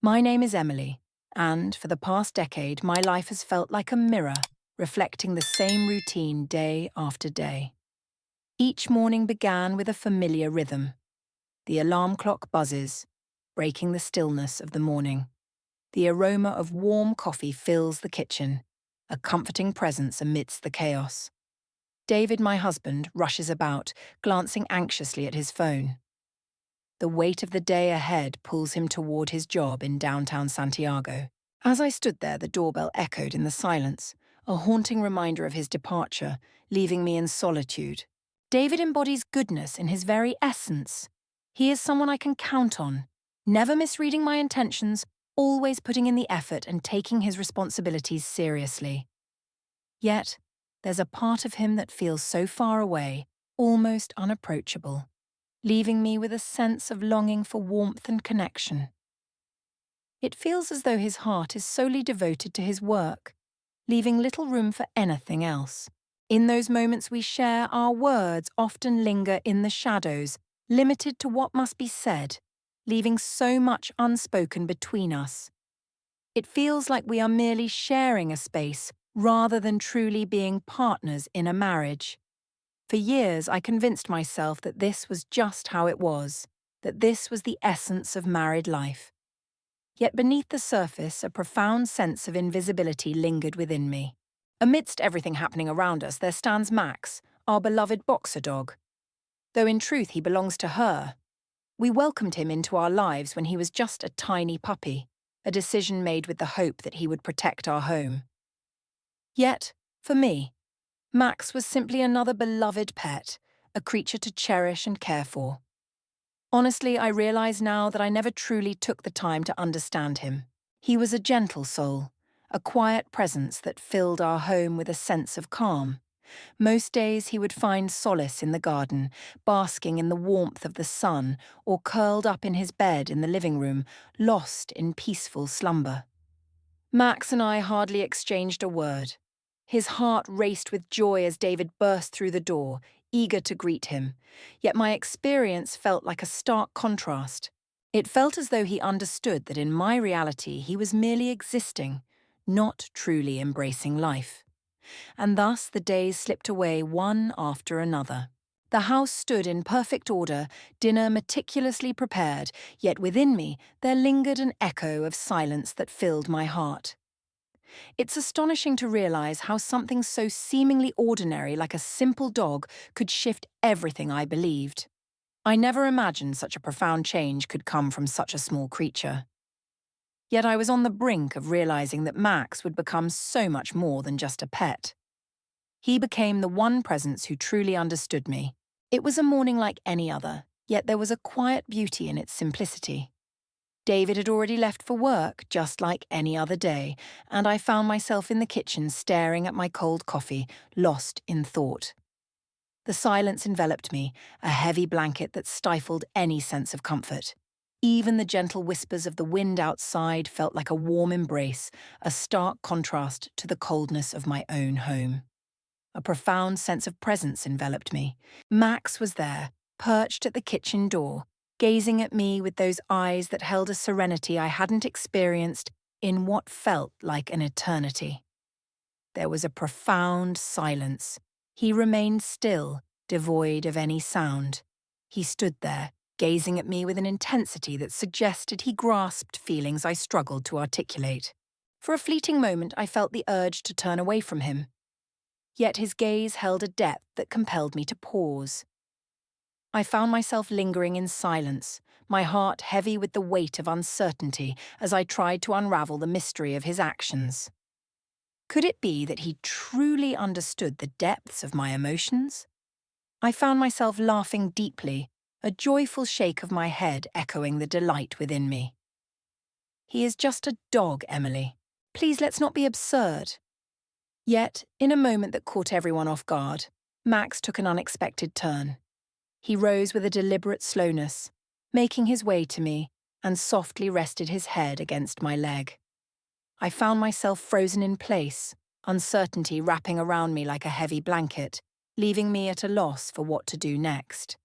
My name is Emily, and for the past decade, my life has felt like a mirror, reflecting the same routine day after day. Each morning began with a familiar rhythm. The alarm clock buzzes, breaking the stillness of the morning. The aroma of warm coffee fills the kitchen, a comforting presence amidst the chaos. David, my husband, rushes about, glancing anxiously at his phone. The weight of the day ahead pulls him toward his job in downtown Santiago. As I stood there, the doorbell echoed in the silence, a haunting reminder of his departure, leaving me in solitude. David embodies goodness in his very essence. He is someone I can count on, never misreading my intentions, always putting in the effort and taking his responsibilities seriously. Yet, there's a part of him that feels so far away, almost unapproachable, leaving me with a sense of longing for warmth and connection. It feels as though his heart is solely devoted to his work, leaving little room for anything else. In those moments we share, our words often linger in the shadows, limited to what must be said, leaving so much unspoken between us. It feels like we are merely sharing a space rather than truly being partners in a marriage. For years, I convinced myself that this was just how it was, that this was the essence of married life. Yet beneath the surface, a profound sense of invisibility lingered within me. Amidst everything happening around us, there stands Max, our beloved boxer dog. Though in truth he belongs to her. We welcomed him into our lives when he was just a tiny puppy, a decision made with the hope that he would protect our home. Yet, for me, Max was simply another beloved pet, a creature to cherish and care for. Honestly, I realize now that I never truly took the time to understand him. He was a gentle soul, a quiet presence that filled our home with a sense of calm. Most days he would find solace in the garden, basking in the warmth of the sun, or curled up in his bed in the living room, lost in peaceful slumber. Max and I hardly exchanged a word. His heart raced with joy as David burst through the door, eager to greet him. Yet my experience felt like a stark contrast. It felt as though he understood that in my reality he was merely existing, not truly embracing life. And thus the days slipped away one after another. The house stood in perfect order, dinner meticulously prepared, yet within me there lingered an echo of silence that filled my heart. It's astonishing to realize how something so seemingly ordinary like a simple dog could shift everything I believed. I never imagined such a profound change could come from such a small creature. Yet I was on the brink of realizing that Max would become so much more than just a pet. He became the one presence who truly understood me. It was a morning like any other, yet there was a quiet beauty in its simplicity. David had already left for work, just like any other day, and I found myself in the kitchen staring at my cold coffee, lost in thought. The silence enveloped me, a heavy blanket that stifled any sense of comfort. Even the gentle whispers of the wind outside felt like a warm embrace, a stark contrast to the coldness of my own home. A profound sense of presence enveloped me. Max was there, perched at the kitchen door, gazing at me with those eyes that held a serenity I hadn't experienced in what felt like an eternity. There was a profound silence. He remained still, devoid of any sound. He stood there, gazing at me with an intensity that suggested he grasped feelings I struggled to articulate. For a fleeting moment, I felt the urge to turn away from him. Yet his gaze held a depth that compelled me to pause. I found myself lingering in silence, my heart heavy with the weight of uncertainty as I tried to unravel the mystery of his actions. Could it be that he truly understood the depths of my emotions? I found myself laughing deeply, a joyful shake of my head echoing the delight within me. He is just a dog, Emily. Please let's not be absurd. Yet, in a moment that caught everyone off guard, Max took an unexpected turn. He rose with a deliberate slowness, making his way to me, and softly rested his head against my leg. I found myself frozen in place, uncertainty wrapping around me like a heavy blanket, leaving me at a loss for what to do next.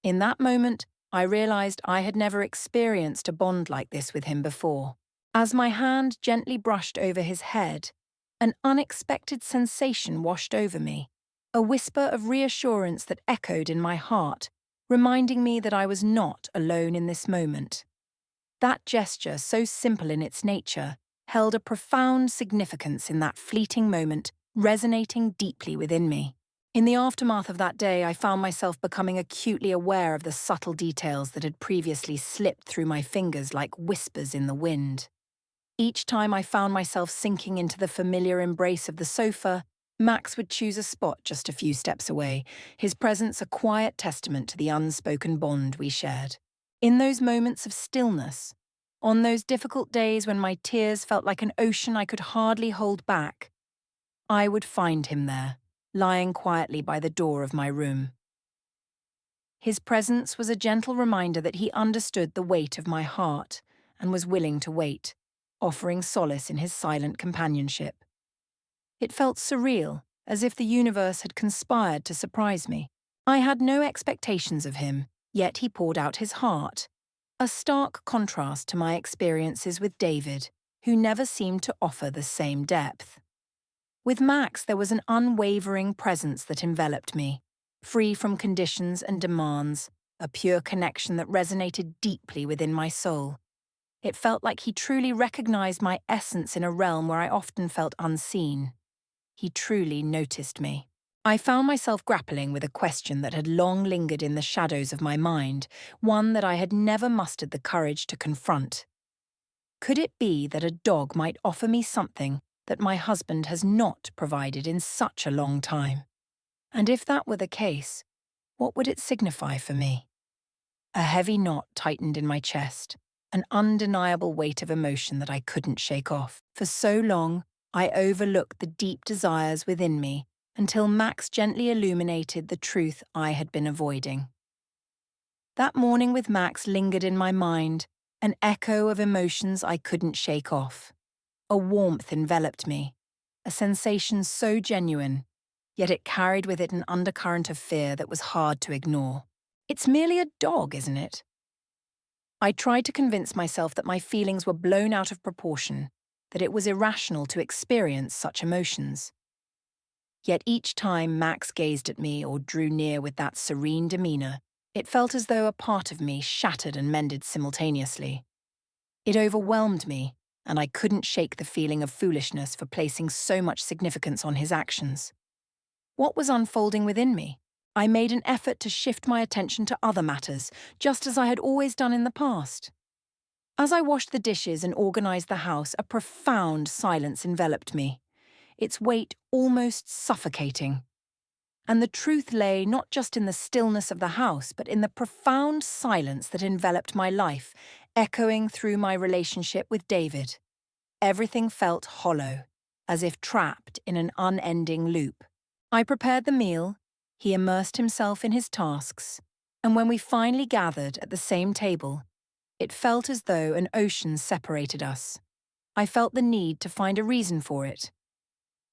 In that moment, I realized I had never experienced a bond like this with him before. As my hand gently brushed over his head, an unexpected sensation washed over me, a whisper of reassurance that echoed in my heart, reminding me that I was not alone in this moment. That gesture, so simple in its nature, held a profound significance in that fleeting moment, resonating deeply within me. In the aftermath of that day, I found myself becoming acutely aware of the subtle details that had previously slipped through my fingers like whispers in the wind. Each time I found myself sinking into the familiar embrace of the sofa, Max would choose a spot just a few steps away, his presence a quiet testament to the unspoken bond we shared. In those moments of stillness, on those difficult days when my tears felt like an ocean I could hardly hold back, I would find him there, lying quietly by the door of my room. His presence was a gentle reminder that he understood the weight of my heart and was willing to wait, offering solace in his silent companionship. It felt surreal, as if the universe had conspired to surprise me. I had no expectations of him, yet he poured out his heart, a stark contrast to my experiences with David, who never seemed to offer the same depth. With Max, there was an unwavering presence that enveloped me, free from conditions and demands, a pure connection that resonated deeply within my soul. It felt like he truly recognized my essence in a realm where I often felt unseen. He truly noticed me. I found myself grappling with a question that had long lingered in the shadows of my mind, one that I had never mustered the courage to confront. Could it be that a dog might offer me something that my husband has not provided in such a long time? And if that were the case, what would it signify for me? A heavy knot tightened in my chest, an undeniable weight of emotion that I couldn't shake off. For so long, I overlooked the deep desires within me until Max gently illuminated the truth I had been avoiding. That morning with Max lingered in my mind, an echo of emotions I couldn't shake off. A warmth enveloped me, a sensation so genuine, yet it carried with it an undercurrent of fear that was hard to ignore. It's merely a dog, isn't it? I tried to convince myself that my feelings were blown out of proportion, that it was irrational to experience such emotions. Yet each time Max gazed at me or drew near with that serene demeanor, it felt as though a part of me shattered and mended simultaneously. It overwhelmed me, and I couldn't shake the feeling of foolishness for placing so much significance on his actions. What was unfolding within me? I made an effort to shift my attention to other matters, just as I had always done in the past. As I washed the dishes and organized the house, a profound silence enveloped me, its weight almost suffocating. And the truth lay not just in the stillness of the house, but in the profound silence that enveloped my life, echoing through my relationship with David. Everything felt hollow, as if trapped in an unending loop. I prepared the meal, he immersed himself in his tasks, and when we finally gathered at the same table, it felt as though an ocean separated us. I felt the need to find a reason for it.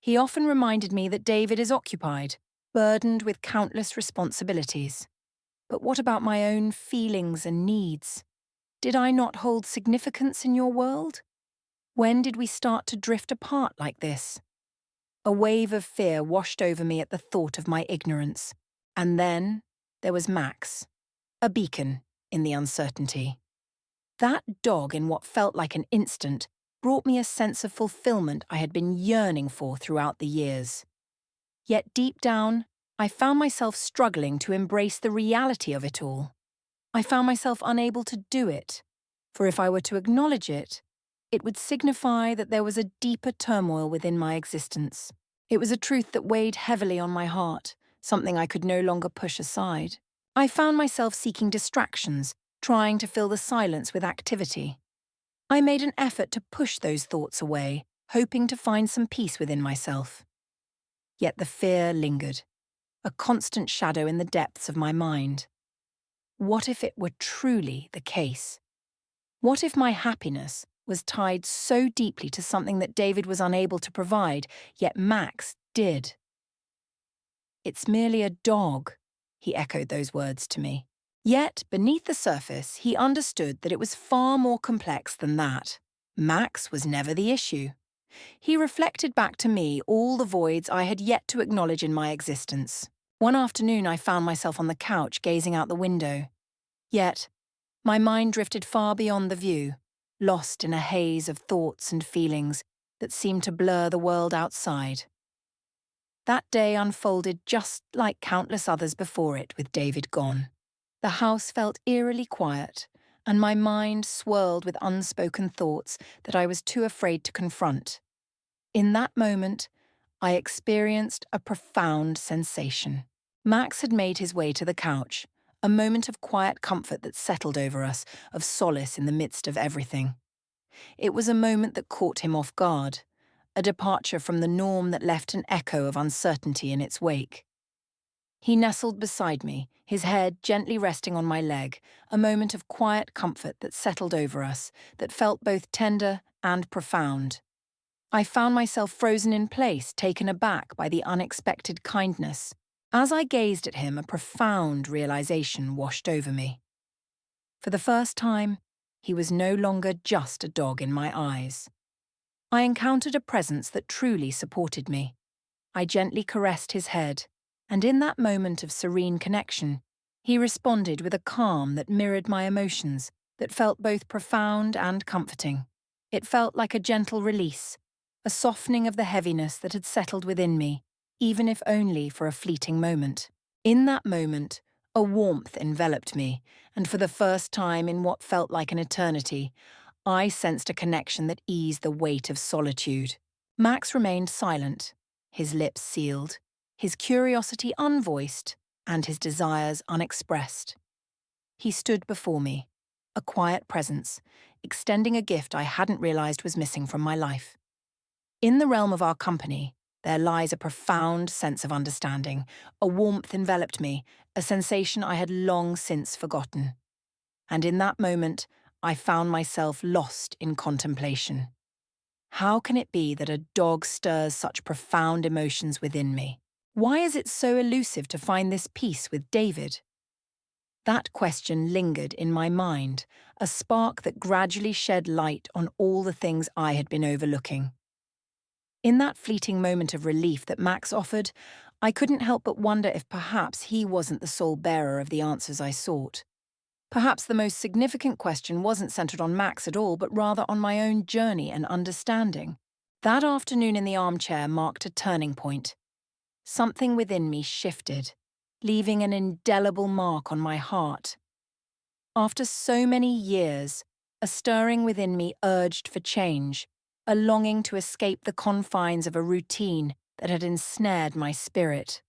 He often reminded me that David is occupied, burdened with countless responsibilities. But what about my own feelings and needs? Did I not hold significance in your world? When did we start to drift apart like this? A wave of fear washed over me at the thought of my ignorance. And then there was Max, a beacon in the uncertainty. That dog, in what felt like an instant, brought me a sense of fulfillment I had been yearning for throughout the years. Yet deep down, I found myself struggling to embrace the reality of it all. I found myself unable to do it, for if I were to acknowledge it, it would signify that there was a deeper turmoil within my existence. It was a truth that weighed heavily on my heart, something I could no longer push aside. I found myself seeking distractions, trying to fill the silence with activity. I made an effort to push those thoughts away, hoping to find some peace within myself. Yet the fear lingered, a constant shadow in the depths of my mind. What if it were truly the case? What if my happiness was tied so deeply to something that David was unable to provide, yet Max did? It's merely a dog, he echoed those words to me. Yet, beneath the surface, he understood that it was far more complex than that. Max was never the issue. He reflected back to me all the voids I had yet to acknowledge in my existence. One afternoon I found myself on the couch gazing out the window. Yet, my mind drifted far beyond the view, lost in a haze of thoughts and feelings that seemed to blur the world outside. That day unfolded just like countless others before it with David gone. The house felt eerily quiet, and my mind swirled with unspoken thoughts that I was too afraid to confront. In that moment, I experienced a profound sensation. Max had made his way to the couch, a moment of quiet comfort that settled over us, of solace in the midst of everything. It was a moment that caught him off guard, a departure from the norm that left an echo of uncertainty in its wake. He nestled beside me, his head gently resting on my leg, a moment of quiet comfort that settled over us, that felt both tender and profound. I found myself frozen in place, taken aback by the unexpected kindness. As I gazed at him, a profound realization washed over me. For the first time, he was no longer just a dog in my eyes. I encountered a presence that truly supported me. I gently caressed his head, and in that moment of serene connection, he responded with a calm that mirrored my emotions, that felt both profound and comforting. It felt like a gentle release, a softening of the heaviness that had settled within me, even if only for a fleeting moment. In that moment, a warmth enveloped me, and for the first time in what felt like an eternity, I sensed a connection that eased the weight of solitude. Max remained silent, his lips sealed, his curiosity unvoiced, and his desires unexpressed. He stood before me, a quiet presence, extending a gift I hadn't realized was missing from my life. In the realm of our company, there lies a profound sense of understanding. A warmth enveloped me, a sensation I had long since forgotten. And in that moment, I found myself lost in contemplation. How can it be that a dog stirs such profound emotions within me? Why is it so elusive to find this peace with David? That question lingered in my mind, a spark that gradually shed light on all the things I had been overlooking. In that fleeting moment of relief that Max offered, I couldn't help but wonder if perhaps he wasn't the sole bearer of the answers I sought. Perhaps the most significant question wasn't centered on Max at all, but rather on my own journey and understanding. That afternoon in the armchair marked a turning point. Something within me shifted, leaving an indelible mark on my heart. After so many years, a stirring within me urged for change, a longing to escape the confines of a routine that had ensnared my spirit.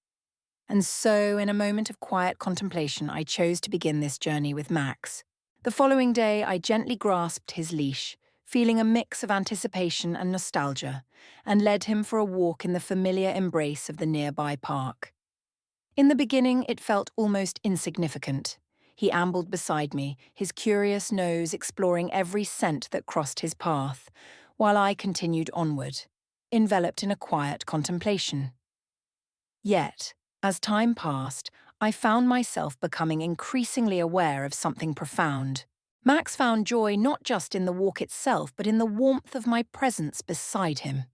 And so, in a moment of quiet contemplation, I chose to begin this journey with Max. The following day, I gently grasped his leash, feeling a mix of anticipation and nostalgia, and led him for a walk in the familiar embrace of the nearby park. In the beginning, it felt almost insignificant. He ambled beside me, his curious nose exploring every scent that crossed his path, while I continued onward, enveloped in a quiet contemplation. Yet, as time passed, I found myself becoming increasingly aware of something profound. Max found joy not just in the walk itself, but in the warmth of my presence beside him.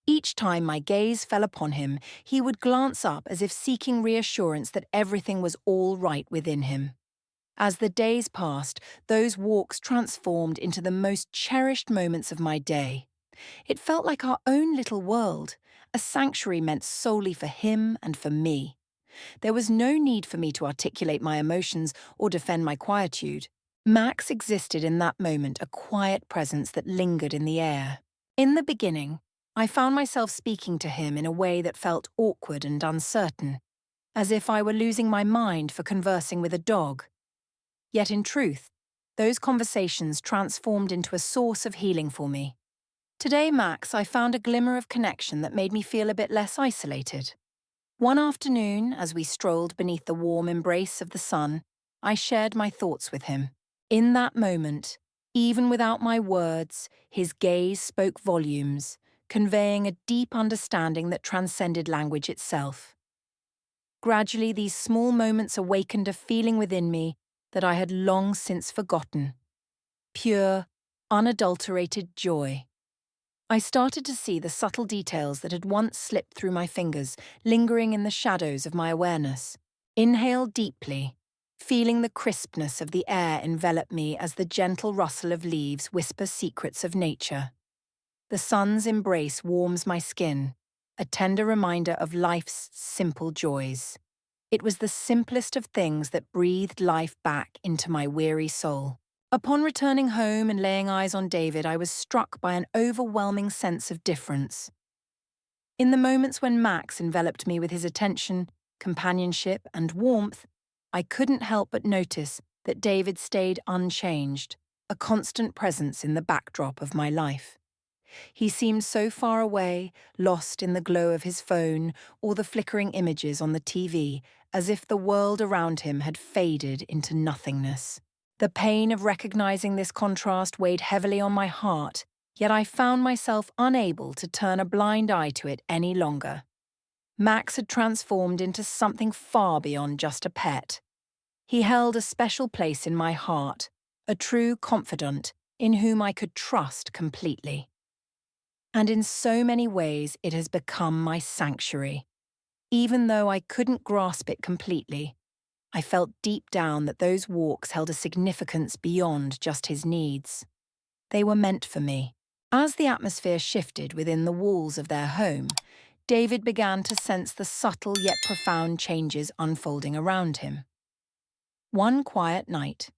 Each time my gaze fell upon him, he would glance up as if seeking reassurance that everything was all right within him. As the days passed, those walks transformed into the most cherished moments of my day. It felt like our own little world, a sanctuary meant solely for him and for me. There was no need for me to articulate my emotions or defend my quietude. Max existed in that moment, a quiet presence that lingered in the air. In the beginning, I found myself speaking to him in a way that felt awkward and uncertain, as if I were losing my mind for conversing with a dog. Yet in truth, those conversations transformed into a source of healing for me. Today, Max, I found a glimmer of connection that made me feel a bit less isolated. One afternoon, as we strolled beneath the warm embrace of the sun, I shared my thoughts with him. In that moment, even without my words, his gaze spoke volumes, conveying a deep understanding that transcended language itself. Gradually, these small moments awakened a feeling within me that I had long since forgotten. Pure, unadulterated joy. I started to see the subtle details that had once slipped through my fingers, lingering in the shadows of my awareness. Inhale deeply, feeling the crispness of the air envelop me as the gentle rustle of leaves whisper secrets of nature. The sun's embrace warms my skin, a tender reminder of life's simple joys. It was the simplest of things that breathed life back into my weary soul. Upon returning home and laying eyes on David, I was struck by an overwhelming sense of difference. In the moments when Max enveloped me with his attention, companionship, and warmth, I couldn't help but notice that David stayed unchanged, a constant presence in the backdrop of my life. He seemed so far away, lost in the glow of his phone or the flickering images on the TV, as if the world around him had faded into nothingness. The pain of recognizing this contrast weighed heavily on my heart, yet I found myself unable to turn a blind eye to it any longer. Max had transformed into something far beyond just a pet. He held a special place in my heart, a true confidant in whom I could trust completely. And in so many ways it has become my sanctuary. Even though I couldn't grasp it completely, I felt deep down that those walks held a significance beyond just his needs. They were meant for me. As the atmosphere shifted within the walls of their home, David began to sense the subtle yet profound changes unfolding around him. One quiet night,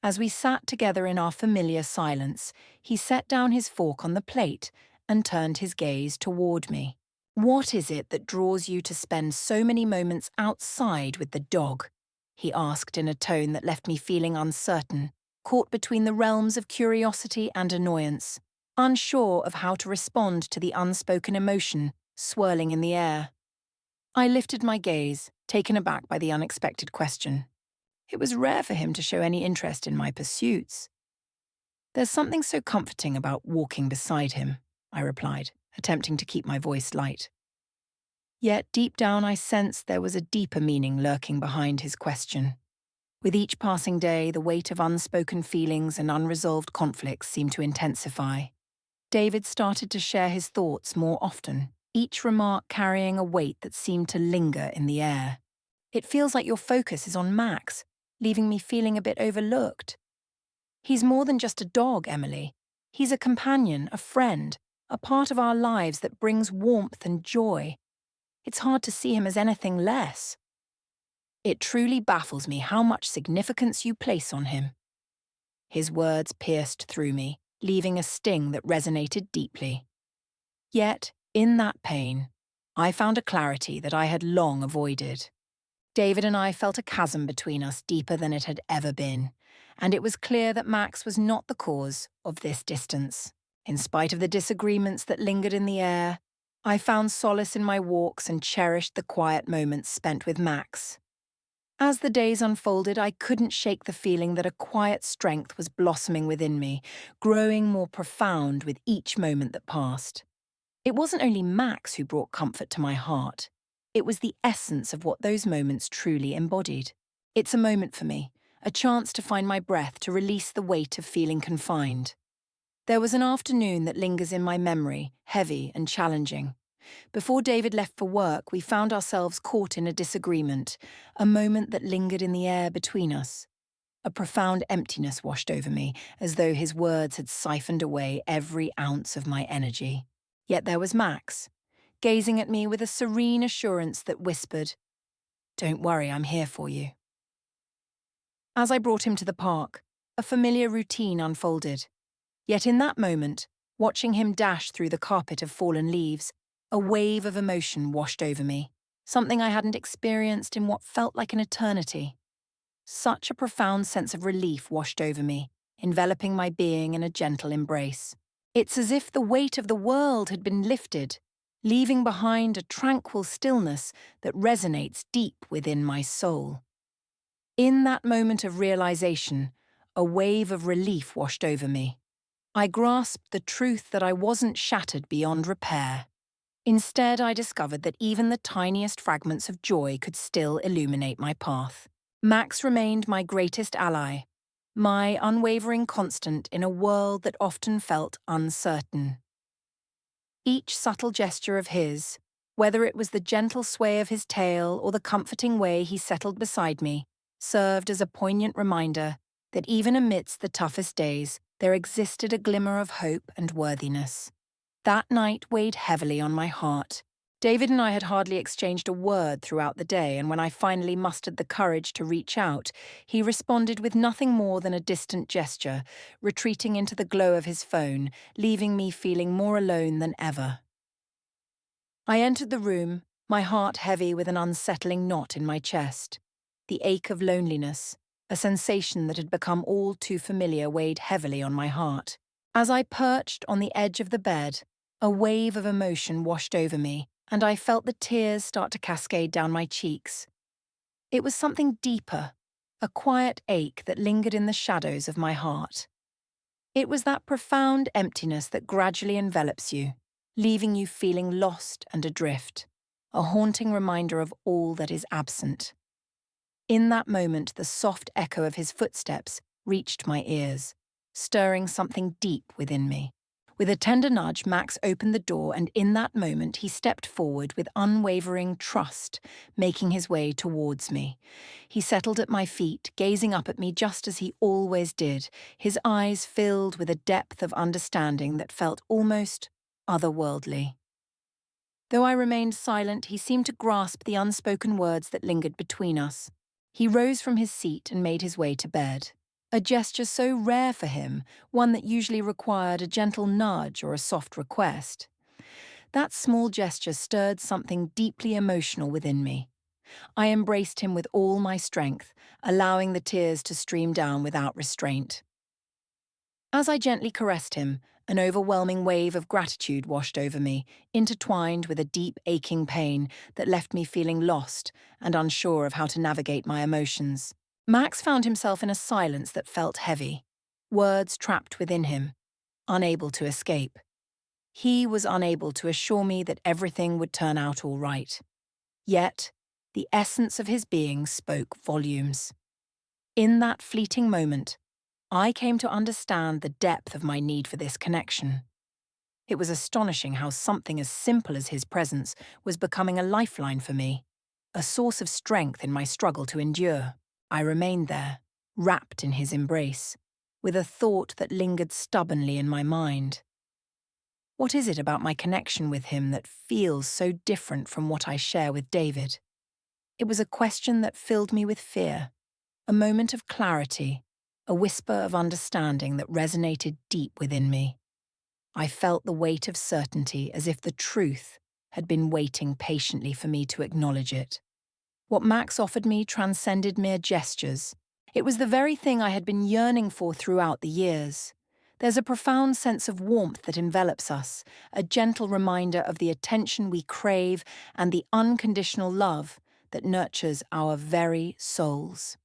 as we sat together in our familiar silence, he set down his fork on the plate and turned his gaze toward me. "What is it that draws you to spend so many moments outside with the dog?" he asked in a tone that left me feeling uncertain, caught between the realms of curiosity and annoyance, unsure of how to respond to the unspoken emotion swirling in the air. I lifted my gaze, taken aback by the unexpected question. It was rare for him to show any interest in my pursuits. "There's something so comforting about walking beside him," I replied, attempting to keep my voice light. Yet deep down I sensed there was a deeper meaning lurking behind his question. With each passing day, the weight of unspoken feelings and unresolved conflicts seemed to intensify. David started to share his thoughts more often, each remark carrying a weight that seemed to linger in the air. "It feels like your focus is on Max, leaving me feeling a bit overlooked. He's more than just a dog, Emily. He's a companion, a friend, a part of our lives that brings warmth and joy. It's hard to see him as anything less. It truly baffles me how much significance you place on him." His words pierced through me, leaving a sting that resonated deeply. Yet, in that pain, I found a clarity that I had long avoided. David and I felt a chasm between us deeper than it had ever been, and it was clear that Max was not the cause of this distance. In spite of the disagreements that lingered in the air, I found solace in my walks and cherished the quiet moments spent with Max. As the days unfolded, I couldn't shake the feeling that a quiet strength was blossoming within me, growing more profound with each moment that passed. It wasn't only Max who brought comfort to my heart. It was the essence of what those moments truly embodied. It's a moment for me, a chance to find my breath, to release the weight of feeling confined. There was an afternoon that lingers in my memory, heavy and challenging. Before David left for work, we found ourselves caught in a disagreement, a moment that lingered in the air between us. A profound emptiness washed over me, as though his words had siphoned away every ounce of my energy. Yet there was Max, gazing at me with a serene assurance that whispered, "Don't worry, I'm here for you." As I brought him to the park, a familiar routine unfolded. Yet in that moment, watching him dash through the carpet of fallen leaves, a wave of emotion washed over me, something I hadn't experienced in what felt like an eternity. Such a profound sense of relief washed over me, enveloping my being in a gentle embrace. It's as if the weight of the world had been lifted, leaving behind a tranquil stillness that resonates deep within my soul. In that moment of realization, a wave of relief washed over me. I grasped the truth that I wasn't shattered beyond repair. Instead, I discovered that even the tiniest fragments of joy could still illuminate my path. Max remained my greatest ally, my unwavering constant in a world that often felt uncertain. Each subtle gesture of his, whether it was the gentle sway of his tail or the comforting way he settled beside me, served as a poignant reminder that even amidst the toughest days, there existed a glimmer of hope and worthiness. That night weighed heavily on my heart. David and I had hardly exchanged a word throughout the day, and when I finally mustered the courage to reach out, he responded with nothing more than a distant gesture, retreating into the glow of his phone, leaving me feeling more alone than ever. I entered the room, my heart heavy with an unsettling knot in my chest. The ache of loneliness, a sensation that had become all too familiar, weighed heavily on my heart. As I perched on the edge of the bed, a wave of emotion washed over me, and I felt the tears start to cascade down my cheeks. It was something deeper, a quiet ache that lingered in the shadows of my heart. It was that profound emptiness that gradually envelops you, leaving you feeling lost and adrift, a haunting reminder of all that is absent. In that moment, the soft echo of his footsteps reached my ears, stirring something deep within me. With a tender nudge, Max opened the door, and in that moment he stepped forward with unwavering trust, making his way towards me. He settled at my feet, gazing up at me just as he always did, his eyes filled with a depth of understanding that felt almost otherworldly. Though I remained silent, he seemed to grasp the unspoken words that lingered between us. He rose from his seat and made his way to bed. A gesture so rare for him, one that usually required a gentle nudge or a soft request. That small gesture stirred something deeply emotional within me. I embraced him with all my strength, allowing the tears to stream down without restraint. As I gently caressed him, an overwhelming wave of gratitude washed over me, intertwined with a deep, aching pain that left me feeling lost and unsure of how to navigate my emotions. Max found himself in a silence that felt heavy, words trapped within him, unable to escape. He was unable to assure me that everything would turn out all right. Yet, the essence of his being spoke volumes. In that fleeting moment, I came to understand the depth of my need for this connection. It was astonishing how something as simple as his presence was becoming a lifeline for me, a source of strength in my struggle to endure. I remained there, wrapped in his embrace, with a thought that lingered stubbornly in my mind. What is it about my connection with him that feels so different from what I share with David? It was a question that filled me with fear, a moment of clarity, a whisper of understanding that resonated deep within me. I felt the weight of certainty, as if the truth had been waiting patiently for me to acknowledge it. What Max offered me transcended mere gestures. It was the very thing I had been yearning for throughout the years. There's a profound sense of warmth that envelops us, a gentle reminder of the attention we crave and the unconditional love that nurtures our very souls.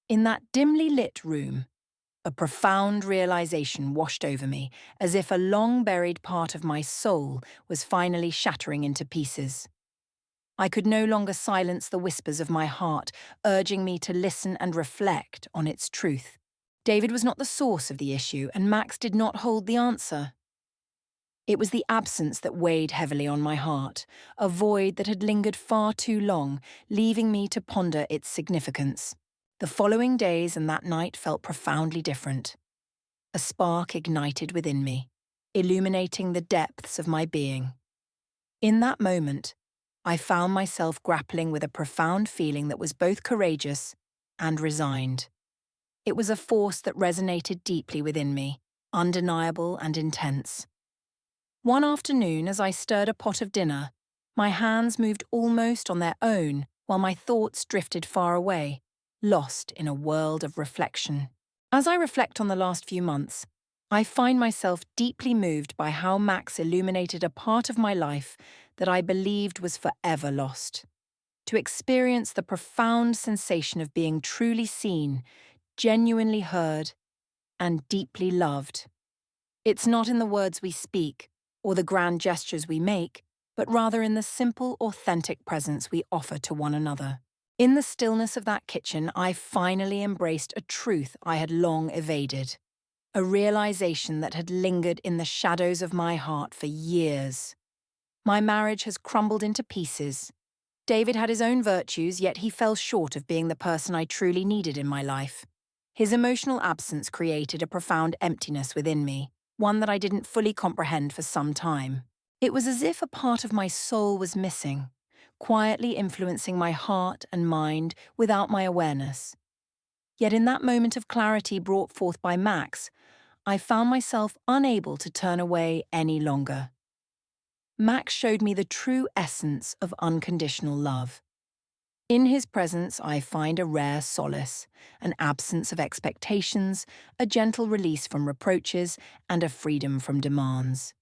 In that dimly lit room, a profound realization washed over me, as if a long-buried part of my soul was finally shattering into pieces. I could no longer silence the whispers of my heart, urging me to listen and reflect on its truth. David was not the source of the issue, and Max did not hold the answer. It was the absence that weighed heavily on my heart, a void that had lingered far too long, leaving me to ponder its significance. The following days and that night felt profoundly different. A spark ignited within me, illuminating the depths of my being. In that moment, I found myself grappling with a profound feeling that was both courageous and resigned. It was a force that resonated deeply within me, undeniable and intense. One afternoon, as I stirred a pot of dinner, my hands moved almost on their own while my thoughts drifted far away, lost in a world of reflection. As I reflect on the last few months, I find myself deeply moved by how Max illuminated a part of my life that I believed was forever lost. To experience the profound sensation of being truly seen, genuinely heard, and deeply loved. It's not in the words we speak or the grand gestures we make, but rather in the simple, authentic presence we offer to one another. In the stillness of that kitchen, I finally embraced a truth I had long evaded, a realization that had lingered in the shadows of my heart for years. My marriage has crumbled into pieces. David had his own virtues, yet he fell short of being the person I truly needed in my life. His emotional absence created a profound emptiness within me, one that I didn't fully comprehend for some time. It was as if a part of my soul was missing, quietly influencing my heart and mind without my awareness. Yet in that moment of clarity brought forth by Max, I found myself unable to turn away any longer. Max showed me the true essence of unconditional love. In his presence, I find a rare solace, an absence of expectations, a gentle release from reproaches, and a freedom from demands.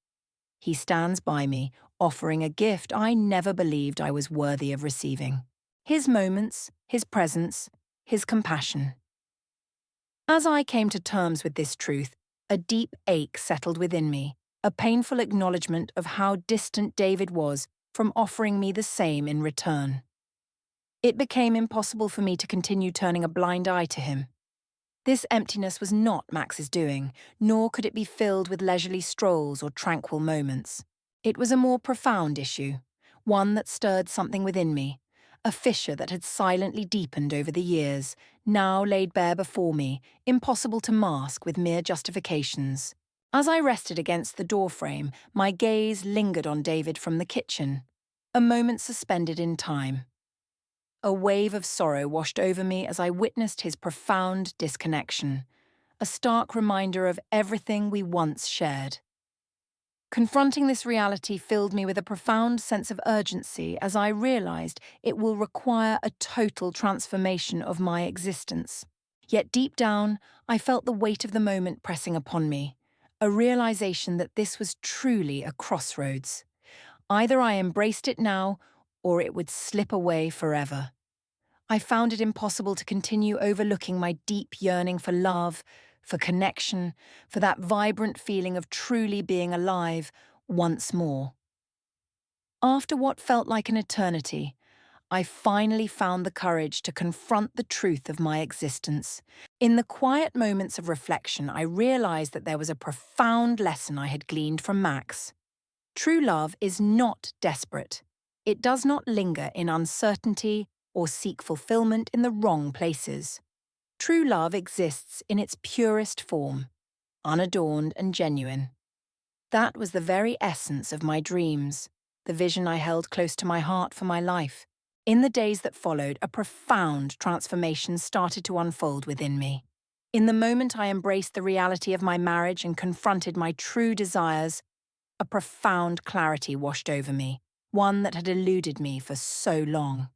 He stands by me, offering a gift I never believed I was worthy of receiving. His moments, his presence, his compassion. As I came to terms with this truth, a deep ache settled within me, a painful acknowledgement of how distant David was from offering me the same in return. It became impossible for me to continue turning a blind eye to him. This emptiness was not Max's doing, nor could it be filled with leisurely strolls or tranquil moments. It was a more profound issue, one that stirred something within me, a fissure that had silently deepened over the years, now laid bare before me, impossible to mask with mere justifications. As I rested against the doorframe, my gaze lingered on David from the kitchen, a moment suspended in time. A wave of sorrow washed over me as I witnessed his profound disconnection, a stark reminder of everything we once shared. Confronting this reality filled me with a profound sense of urgency as I realized it will require a total transformation of my existence. Yet deep down, I felt the weight of the moment pressing upon me, a realization that this was truly a crossroads. Either I embraced it now, or it would slip away forever. I found it impossible to continue overlooking my deep yearning for love, for connection, for that vibrant feeling of truly being alive once more. After what felt like an eternity, I finally found the courage to confront the truth of my existence. In the quiet moments of reflection, I realized that there was a profound lesson I had gleaned from Max. True love is not desperate. It does not linger in uncertainty or seek fulfillment in the wrong places. True love exists in its purest form, unadorned and genuine. That was the very essence of my dreams, the vision I held close to my heart for my life. In the days that followed, a profound transformation started to unfold within me. In the moment I embraced the reality of my marriage and confronted my true desires, a profound clarity washed over me, one that had eluded me for so long.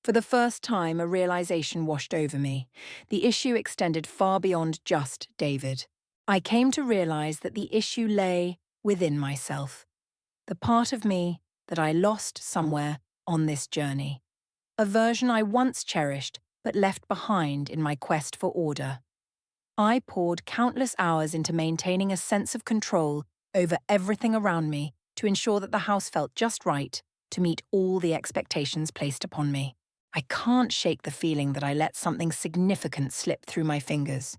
For the first time, a realization washed over me. The issue extended far beyond just David. I came to realize that the issue lay within myself, the part of me that I lost somewhere on this journey, a version I once cherished but left behind in my quest for order. I poured countless hours into maintaining a sense of control over everything around me to ensure that the house felt just right to meet all the expectations placed upon me. I can't shake the feeling that I let something significant slip through my fingers.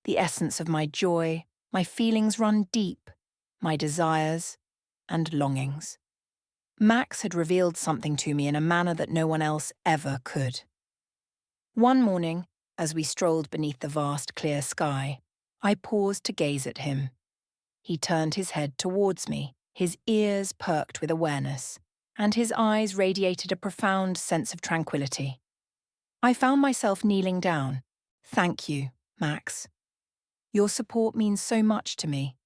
The essence of my joy, my feelings run deep, my desires and longings. Max had revealed something to me in a manner that no one else ever could. One morning, as we strolled beneath the vast clear sky, I paused to gaze at him. He turned his head towards me, his ears perked with awareness, and his eyes radiated a profound sense of tranquility. I found myself kneeling down. Thank you, Max. Your support means so much to me.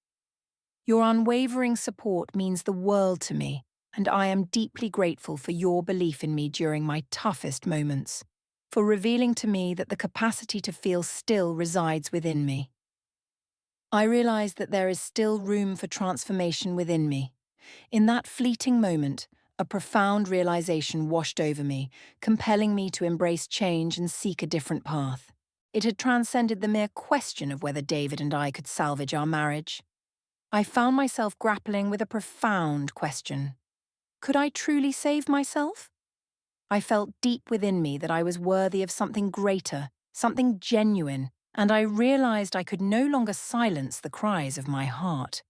Your unwavering support means the world to me, and I am deeply grateful for your belief in me during my toughest moments, for revealing to me that the capacity to feel still resides within me. I realize that there is still room for transformation within me. In that fleeting moment, a profound realization washed over me, compelling me to embrace change and seek a different path. It had transcended the mere question of whether David and I could salvage our marriage. I found myself grappling with a profound question. Could I truly save myself? I felt deep within me that I was worthy of something greater, something genuine, and I realized I could no longer silence the cries of my heart.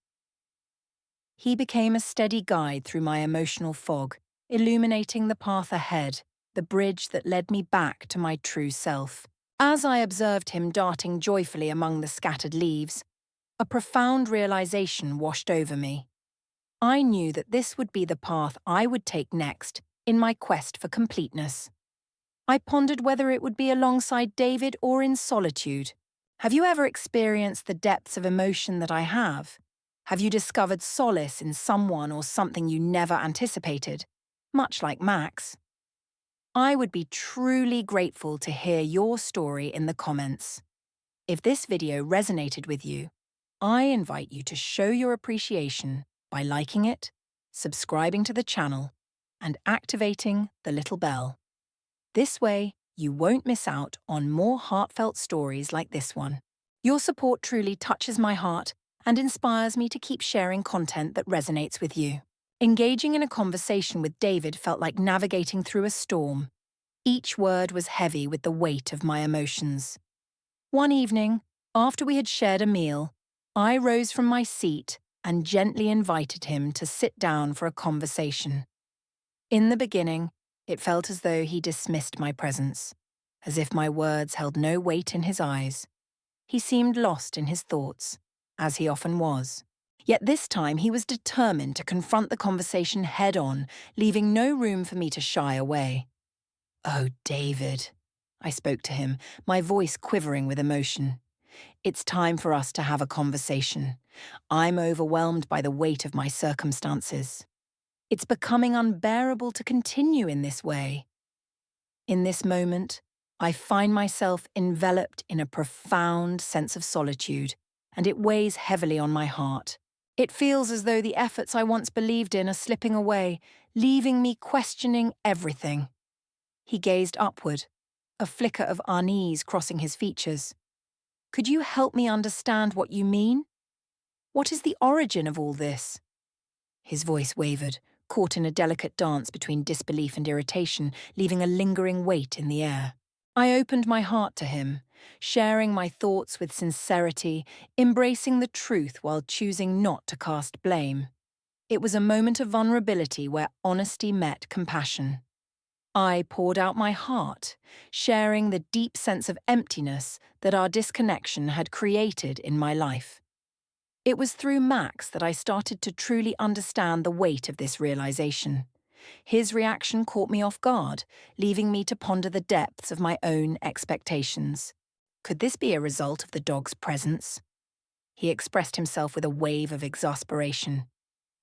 He became a steady guide through my emotional fog, illuminating the path ahead, the bridge that led me back to my true self. As I observed him darting joyfully among the scattered leaves, a profound realization washed over me. I knew that this would be the path I would take next in my quest for completeness. I pondered whether it would be alongside David or in solitude. Have you ever experienced the depths of emotion that I have? Have you discovered solace in someone or something you never anticipated? Much like Max. I would be truly grateful to hear your story in the comments. If this video resonated with you, I invite you to show your appreciation by liking it, subscribing to the channel, and activating the little bell. This way, you won't miss out on more heartfelt stories like this one. Your support truly touches my heart and inspires me to keep sharing content that resonates with you. Engaging in a conversation with David felt like navigating through a storm. Each word was heavy with the weight of my emotions. One evening, after we had shared a meal, I rose from my seat and gently invited him to sit down for a conversation. In the beginning, it felt as though he dismissed my presence, as if my words held no weight in his eyes. He seemed lost in his thoughts, as he often was. Yet this time he was determined to confront the conversation head-on, leaving no room for me to shy away. "Oh, David," I spoke to him, my voice quivering with emotion. "It's time for us to have a conversation. I'm overwhelmed by the weight of my circumstances. It's becoming unbearable to continue in this way." In this moment, I find myself enveloped in a profound sense of solitude, and it weighs heavily on my heart. It feels as though the efforts I once believed in are slipping away, leaving me questioning everything. He gazed upward, a flicker of unease crossing his features. "Could you help me understand what you mean? What is the origin of all this?" His voice wavered, caught in a delicate dance between disbelief and irritation, leaving a lingering weight in the air. I opened my heart to him, sharing my thoughts with sincerity, embracing the truth while choosing not to cast blame. It was a moment of vulnerability where honesty met compassion. I poured out my heart, sharing the deep sense of emptiness that our disconnection had created in my life. It was through Max that I started to truly understand the weight of this realization. His reaction caught me off guard, leaving me to ponder the depths of my own expectations. Could this be a result of the dog's presence? He expressed himself with a wave of exasperation.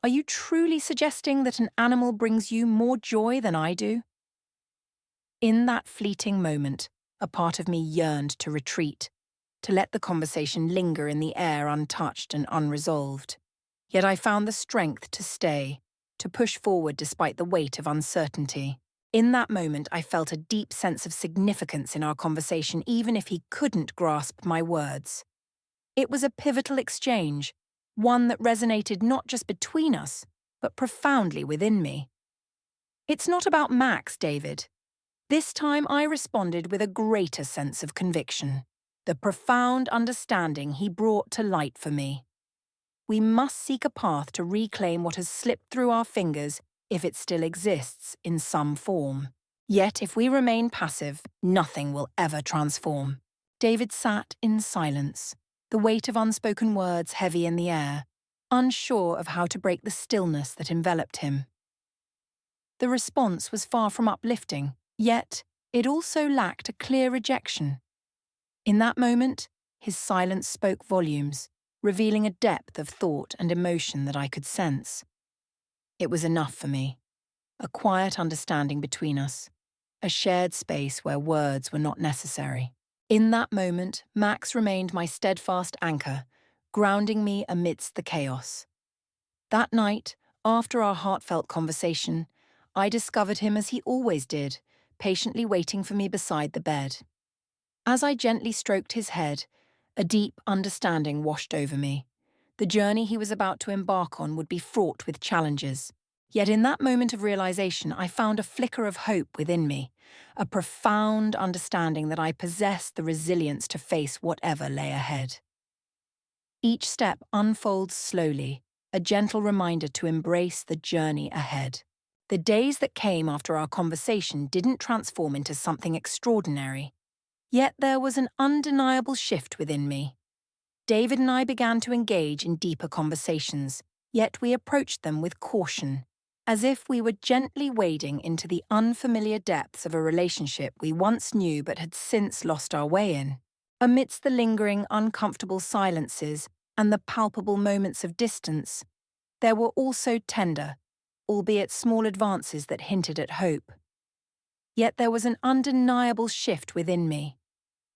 "Are you truly suggesting that an animal brings you more joy than I do?" In that fleeting moment, a part of me yearned to retreat, to let the conversation linger in the air untouched and unresolved. Yet I found the strength to stay, to push forward despite the weight of uncertainty. In that moment, I felt a deep sense of significance in our conversation, even if he couldn't grasp my words. It was a pivotal exchange, one that resonated not just between us, but profoundly within me. "It's not about Max, David." This time I responded with a greater sense of conviction, the profound understanding he brought to light for me. We must seek a path to reclaim what has slipped through our fingers if it still exists in some form. Yet if we remain passive, nothing will ever transform. David sat in silence, the weight of unspoken words heavy in the air, unsure of how to break the stillness that enveloped him. The response was far from uplifting. Yet, it also lacked a clear rejection. In that moment, his silence spoke volumes, revealing a depth of thought and emotion that I could sense. It was enough for me, a quiet understanding between us, a shared space where words were not necessary. In that moment, Max remained my steadfast anchor, grounding me amidst the chaos. That night, after our heartfelt conversation, I discovered him as he always did, patiently waiting for me beside the bed. As I gently stroked his head, a deep understanding washed over me. The journey he was about to embark on would be fraught with challenges, Yet in that moment of realization, I found a flicker of hope within me, a profound understanding that I possessed the resilience to face whatever lay ahead. Each step unfolds slowly, a gentle reminder to embrace the journey ahead. The days that came after our conversation didn't transform into something extraordinary. Yet there was an undeniable shift within me. David and I began to engage in deeper conversations, yet we approached them with caution, as if we were gently wading into the unfamiliar depths of a relationship we once knew but had since lost our way in. Amidst the lingering, uncomfortable silences and the palpable moments of distance, there were also tender, albeit small advances that hinted at hope. Yet there was an undeniable shift within me.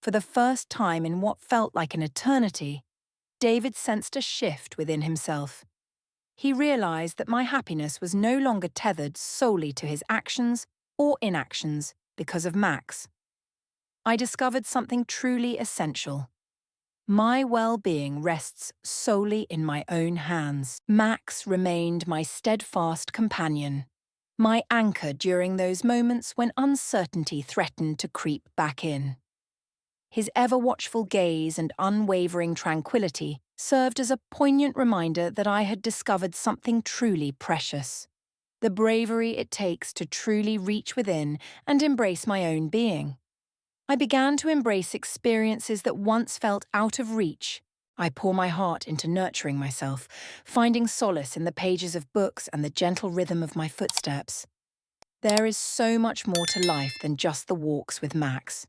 For the first time in what felt like an eternity, David sensed a shift within himself. He realized that my happiness was no longer tethered solely to his actions or inactions because of Max. I discovered something truly essential. My well-being rests solely in my own hands. Max remained my steadfast companion, my anchor during those moments when uncertainty threatened to creep back in. His ever-watchful gaze and unwavering tranquility served as a poignant reminder that I had discovered something truly precious: the bravery it takes to truly reach within and embrace my own being. I began to embrace experiences that once felt out of reach. I pour my heart into nurturing myself, finding solace in the pages of books and the gentle rhythm of my footsteps. There is so much more to life than just the walks with Max.